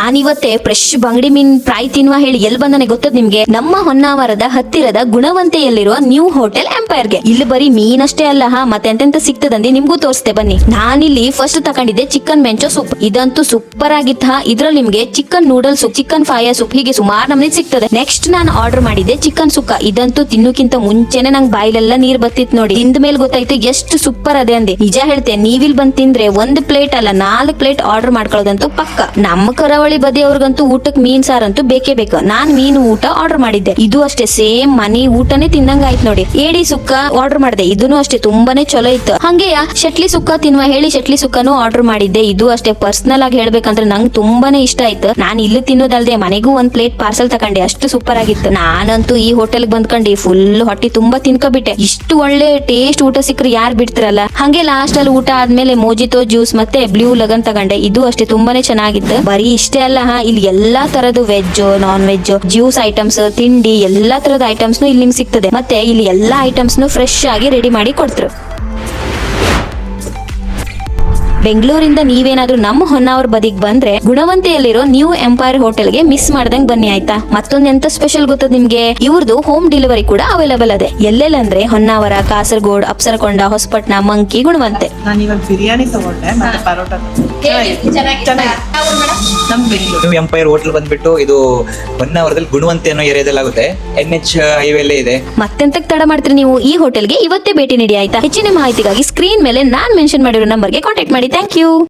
ನಾನಿವತ್ತೇ fresh ಬಂಗಡಿ ಮೀನ್ fry ತಿನ್ನುವ ಹೇಳಿ ಎಲ್ಲಿ ಬಂದನೆ ಗೊತ್ತದ ನಿಮ್ಗೆ? ನಮ್ಮ ಹೊನ್ನಾವರದ ಹತ್ತಿರದ ಗುಣವಂತೆಯಲ್ಲಿರುವ ನ್ಯೂ ಹೋಟೆಲ್ ಎಂಪೈರ್ಗೆ. ಇಲ್ಲಿ ಬರೀ ಮೀನಷ್ಟೇ ಅಲ್ಲ ಮತ್ತೆ ಎಂತೆಂತ ಸಿಗ್ತದಂದಿ ನಿಮ್ಗೂ ತೋರಿಸ್ತೆ ಬನ್ನಿ. ನಾನಿಲ್ಲಿ ಫಸ್ಟ್ ತಕೊಂಡಿದ್ದೆ ಚಿಕನ್ ಮೆಂಚೋ ಸೂಪ್. ಇದಂತೂ ಸೂಪರ್ ಆಗಿತ್ತ. ಇದ್ರಲ್ಲಿ ನಿಮ್ಗೆ chicken noodle soup, chicken ಫಾಯ soup ಹೀಗೆ ಸುಮಾರು ನಮ್ಗೆ ಸಿಗ್ತದೆ. ನೆಕ್ಸ್ಟ್ ನಾನು ಆರ್ಡರ್ ಮಾಡಿದ್ದೆ ಚಿಕನ್ ಸುಕ್ಕ. ಇದಂತೂ ತಿನ್ನೋಕ್ಕಿಂತ ಮುಂಚೆನೆ ನಂಗೆ ಬಾಯಿಲೆಲ್ಲ ನೀರ್ ಬತ್ತಿತ್ ನೋಡಿ. ತಿಂದ ಮೇಲೆ ಗೊತ್ತಾಯ್ತು ಎಷ್ಟು ಸೂಪರ್ ಅದೇ ಅಂದೆ. ನಿಜ ಹೇಳ್ತೇನೆ, ನೀವಿಲ್ ಬಂದ್ ತಿಂದ್ರೆ 1 ಪ್ಲೇಟ್ ಅಲ್ಲ 4 ಪ್ಲೇಟ್ ಆರ್ಡರ್ ಮಾಡ್ಕೊಳ್ಳೋದಂತೂ ಪಕ್ಕ. ನಮ್ಮ ಕರಾವಳಿ ಬದಿಯವ್ರಿಗಂತೂ ಊಟಕ್ಕೆ ಮೀನ್ ಸಾರಂತೂ ಬೇಕೇ ಬೇಕು. ನಾನ್ ಮೀನು ಊಟ ಆರ್ಡರ್ ಮಾಡಿದ್ದೆ. ಇದು ಅಷ್ಟೇ ಸೇಮ್ ಮನಿ ಊಟನೇ ತಿಂದಂಗ ಆಯ್ತು ನೋಡಿ. ಏಡಿ ಸುಕ್ಕ ಆರ್ಡರ್ ಮಾಡಿದೆ. ಇದನ್ನು ಅಷ್ಟೇ ತುಂಬಾನೇ ಚಲೋ ಇತ್ತು. ಹಂಗೆಯ ಶಟ್ಲಿ ಸುಕ್ಕ ತಿನ್ನುವ ಹೇಳಿ ಶಟ್ಲಿ ಸುಕ್ಕನು ಆರ್ಡರ್ ಮಾಡಿದ್ದೆ. ಇದು ಅಷ್ಟೇ ಪರ್ಸನಲ್ ಆಗಿ ಹೇಳ್ಬೇಕಂದ್ರೆ ನಂಗೆ ತುಂಬಾನೇ ಇಷ್ಟ ಆಯ್ತು. ನಾನು ಇಲ್ಲಿ ತಿನ್ನೋದಲ್ದೆ ಮನೆಗೂ 1 ಪ್ಲೇಟ್ ಪಾರ್ಸಲ್ ತಕೊಂಡೆ. ಅಷ್ಟು ಸೂಪರ್ ಆಗಿತ್ತು. ನಾನಂತೂ ಈ ಹೋಟೆಲ್ ಬಂದ್ಕೊಂಡು ಫುಲ್ ಹೊಟ್ಟಿ ತುಂಬಾ ತಿನ್ಕೊಬಿಟ್ಟೆ. ಇಷ್ಟು ಒಳ್ಳೆ ಟೇಸ್ಟ್ ಊಟ ಸಿಕ್ಕರೆ ಯಾರು ಬಿಡ್ತಿರಲ್ಲ. ಹಂಗೆ ಲಾಸ್ಟ್ ಅಲ್ಲಿ ಊಟ ಆದ್ಮೇಲೆ ಮೋಜಿತೋ ಜ್ಯೂಸ್ ಮತ್ತೆ ಬ್ಲೂ ಲಗನ್ ತಗೊಂಡೆ. ಇದು ಅಷ್ಟೇ ತುಂಬಾನೇ ಚೆನ್ನಾಗಿತ್ತು. ಬರೀ ಇಷ್ಟೇ ಅಲ್ಲ ಇಲ್ಲಿ ಎಲ್ಲಾ ತರದ್ದು veg non veg juice items ತಿಂಡಿ ಎಲ್ಲಾ ತರದ ಐಟಮ್ಸ್ ಇಲ್ಲಿ ನಿಮ್ಗೆ ಸಿಗ್ತದೆ. ಮತ್ತೆ ಇಲ್ಲಿ ಎಲ್ಲಾ ಐಟಮ್ಸ್ ಫ್ರೆಶ್ ಆಗಿ ರೆಡಿ ಮಾಡಿ ಕೊಡ್ತಾರೆ. ಬೆಂಗಳೂರಿಂದ ನೀವೇನಾದ್ರೂ ನಮ್ಮ ಹೊನ್ನಾವರ ಬದಿಗೆ ಬಂದ್ರೆ ಗುಣವಂತೆಯಲ್ಲಿರೋ ನ್ಯೂ ಎಂಪೈರ್ ಹೋಟೆಲ್ಗೆ ಮಿಸ್ ಮಾಡ್ದಂಗ್ ಬನ್ನಿ ಆಯ್ತಾ. ಮತ್ತೊಂದ್ ಎಂತ ಸ್ಪೆಷಲ್ ಗೊತ್ತದ ನಿಮ್ಗೆ? ಇವ್ರದ್ದು ಹೋಮ್ ಡೆಲಿವರಿ ಕೂಡ ಅವೈಲೇಬಲ್ ಅದೇ. ಎಲ್ಲೆಲ್ಲಂದ್ರೆ ಹೊನ್ನಾವರ, ಕಾಸರಗೋಡ್, ಅಪ್ಸರಕೊಂಡ, ಹೊಸಪಟ್ನ, ಮಂಕಿ, ಗುಣವಂತೆ. ನಾನು ಇವಾಗ ಬಿರಿಯಾನಿ ತಗೊಂಡೆ ಮತ್ತೆ ಪರೋಟ. ನ್ಯೂ ಎಂಪೈರ್ ಹೋಟೆಲ್ ಬಂದ್ಬಿಟ್ಟು ಇದು ಹೊನ್ನಾವರದಲ್ಲಿ ಗುಣವಂತೆ ಅನ್ನೋ ಏರಿಯಾದಲ್ಲಿ ಆಗುತ್ತೆ. NH ಹೈವೇಲೇ ಇದೆ. ಮತ್ತೆಂತಕ್ ತಡ ಮಾಡ್ತೀರಿ ನೀವು? ಈ ಹೋಟೆಲ್ಗೆ ಇವತ್ತೇ ಭೇಟಿ ನೀಡಿ ಆಯ್ತಾ. ಹೆಚ್ಚಿನ ಮಾಹಿತಿಗಾಗಿ ಸ್ಕ್ರೀನ್ ಮೇಲೆ ನಾನ್ ಮೆನ್ಷನ್ ಮಾಡಿರೋ ನಂಬರ್ಗೆ ಕಾಂಟ್ಯಾಕ್ಟ್ ಮಾಡಿ. Thank you.